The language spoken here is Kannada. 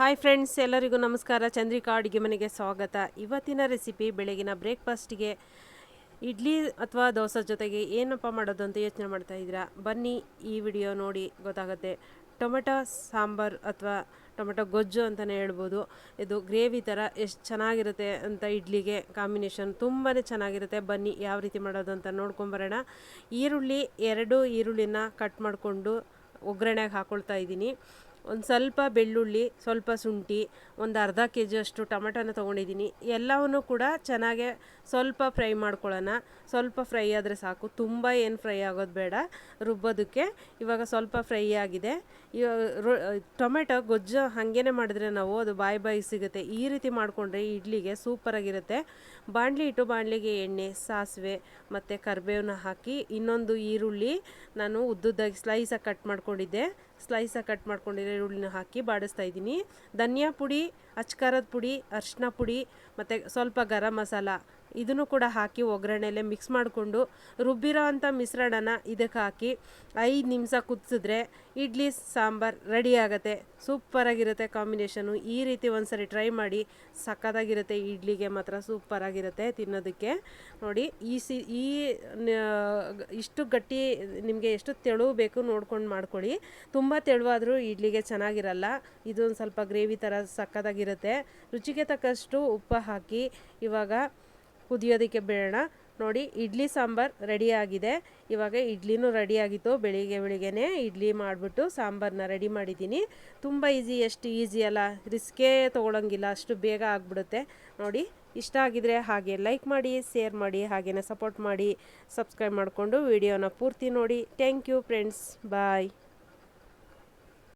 ಹಾಯ್ ಫ್ರೆಂಡ್ಸ್, ಎಲ್ಲರಿಗೂ ನಮಸ್ಕಾರ. ಚಂದ್ರಿಕಾ ಅಡುಗೆ ಮನೆಗೆ ಸ್ವಾಗತ. ಇವತ್ತಿನ ರೆಸಿಪಿ ಬೆಳಗಿನ ಬ್ರೇಕ್ಫಾಸ್ಟ್ಗೆ ಇಡ್ಲಿ ಅಥವಾ ದೋಸೆ ಜೊತೆಗೆ ಏನಪ್ಪ ಮಾಡೋದು ಅಂತ ಯೋಚನೆ ಮಾಡ್ತಾ ಇದ್ದೀರಾ? ಬನ್ನಿ ಈ ವಿಡಿಯೋ ನೋಡಿ ಗೊತ್ತಾಗುತ್ತೆ. ಟೊಮೆಟೊ ಸಾಂಬಾರು ಅಥವಾ ಟೊಮೆಟೊ ಗೊಜ್ಜು ಅಂತಲೇ ಹೇಳ್ಬೋದು. ಇದು ಗ್ರೇವಿ ಥರ ಎಷ್ಟು ಚೆನ್ನಾಗಿರುತ್ತೆ ಅಂತ ಇಡ್ಲಿಗೆ ಕಾಂಬಿನೇಷನ್ ತುಂಬಾ ಚೆನ್ನಾಗಿರುತ್ತೆ. ಬನ್ನಿ ಯಾವ ರೀತಿ ಮಾಡೋದು ಅಂತ ನೋಡ್ಕೊಂಬರೋಣ. ಎರಡು ಈರುಳ್ಳಿನ ಕಟ್ ಮಾಡಿಕೊಂಡು ಒಗ್ಗರಣೆಗೆ ಹಾಕ್ಕೊಳ್ತಾ ಇದ್ದೀನಿ. ಒಂದು ಸ್ವಲ್ಪ ಬೆಳ್ಳುಳ್ಳಿ, ಸ್ವಲ್ಪ ಶುಂಠಿ, ಒಂದು ಅರ್ಧ ಕೆ ಜಿಯಷ್ಟು ಟೊಮೆಟೊನ ತೊಗೊಂಡಿದ್ದೀನಿ. ಎಲ್ಲವನ್ನೂ ಕೂಡ ಚೆನ್ನಾಗೆ ಸ್ವಲ್ಪ ಫ್ರೈ ಮಾಡ್ಕೊಳ್ಳೋಣ. ಸ್ವಲ್ಪ ಫ್ರೈ ಆದರೆ ಸಾಕು, ತುಂಬ ಏನು ಫ್ರೈ ಆಗೋದು ಬೇಡ ರುಬ್ಬೋದಕ್ಕೆ. ಇವಾಗ ಸ್ವಲ್ಪ ಫ್ರೈ ಆಗಿದೆ. ಟೊಮೆಟೊ ಗೊಜ್ಜು ಹಾಗೇ ಮಾಡಿದ್ರೆ ನಾವು ಅದು ಬಾಯಿ ಸಿಗುತ್ತೆ. ಈ ರೀತಿ ಮಾಡಿಕೊಂಡ್ರೆ ಇಡ್ಲಿಗೆ ಸೂಪರಾಗಿರುತ್ತೆ. ಬಾಣಲಿ ಇಟ್ಟು ಬಾಣಲಿಗೆ ಎಣ್ಣೆ, ಸಾಸಿವೆ ಮತ್ತು ಕರಿಬೇವನ್ನ ಹಾಕಿ, ಇನ್ನೊಂದು ಈರುಳ್ಳಿ ನಾನು ಉದ್ದುದ್ದಾಗಿ ಸ್ಲೈಸಾಗಿ ಕಟ್ ಮಾಡ್ಕೊಂಡಿರೋ ಈರುಳ್ಳಿನ ಹಾಕಿ ಬಾಡಿಸ್ತಾ ಇದ್ದೀನಿ. ಧನಿಯಾ ಪುಡಿ, ಅಚ್ಕಾರದ ಪುಡಿ, ಅರಿಶಿನ ಪುಡಿ ಮತ್ತು ಸ್ವಲ್ಪ ಗರಂ ಮಸಾಲ ಇದನ್ನು ಕೂಡ ಹಾಕಿ ಒಗ್ಗರಣೆಯಲ್ಲೇ ಮಿಕ್ಸ್ ಮಾಡಿಕೊಂಡು ರುಬ್ಬಿರೋ ಅಂಥ ಮಿಶ್ರಣನ ಇದಕ್ಕೆ ಹಾಕಿ 5 ನಿಮಿಷ ಕುದಿಸಿದ್ರೆ ಇಡ್ಲಿ ಸಾಂಬಾರು ರೆಡಿ ಆಗುತ್ತೆ. ಸೂಪರಾಗಿರುತ್ತೆ ಕಾಂಬಿನೇಷನು. ಈ ರೀತಿ ಒಂದ್ಸರಿ ಟ್ರೈ ಮಾಡಿ, ಸಕ್ಕತ್ತಾಗಿರುತ್ತೆ. ಇಡ್ಲಿಗೆ ಮಾತ್ರ ಸೂಪರಾಗಿರುತ್ತೆ ತಿನ್ನೋದಕ್ಕೆ. ನೋಡಿ ಇಷ್ಟು ಗಟ್ಟಿ, ನಿಮಗೆ ಎಷ್ಟು ತೆಳು ಬೇಕು ನೋಡ್ಕೊಂಡು ಮಾಡ್ಕೊಳ್ಳಿ. ತುಂಬ ತೆಳುವಾದರೂ ಇಡ್ಲಿಗೆ ಚೆನ್ನಾಗಿರಲ್ಲ. ಇದೊಂದು ಸ್ವಲ್ಪ ಗ್ರೇವಿ ಥರ ಸಕ್ಕತ್ತಾಗಿರುತ್ತೆ. ರುಚಿಗೆ ತಕ್ಕಷ್ಟು ಉಪ್ಪು ಹಾಕಿ ಇವಾಗ ಕುದಿಯೋದಕ್ಕೆ ಬೇಡ. ನೋಡಿ ಇಡ್ಲಿ ಸಾಂಬಾರು ರೆಡಿಯಾಗಿದೆ. ಇವಾಗ ಇಡ್ಲಿನೂ ರೆಡಿಯಾಗಿತ್ತು. ಬೆಳಿಗ್ಗೆನೇ ಇಡ್ಲಿ ಮಾಡಿಬಿಟ್ಟು ಸಾಂಬಾರನ್ನ ರೆಡಿ ಮಾಡಿದ್ದೀನಿ. ತುಂಬ ಎಷ್ಟು ಈಸಿ ಅಲ್ಲ, ರಿಸ್ಕೇ ತೊಗೊಳಂಗಿಲ್ಲ, ಅಷ್ಟು ಬೇಗ ಆಗಿಬಿಡುತ್ತೆ. ನೋಡಿ ಇಷ್ಟ ಆಗಿದರೆ ಹಾಗೆ ಲೈಕ್ ಮಾಡಿ, ಶೇರ್ ಮಾಡಿ, ಹಾಗೆಯೇ ಸಪೋರ್ಟ್ ಮಾಡಿ, ಸಬ್ಸ್ಕ್ರೈಬ್ ಮಾಡಿಕೊಂಡು ವಿಡಿಯೋನ ಪೂರ್ತಿ ನೋಡಿ. Thank you friends, bye.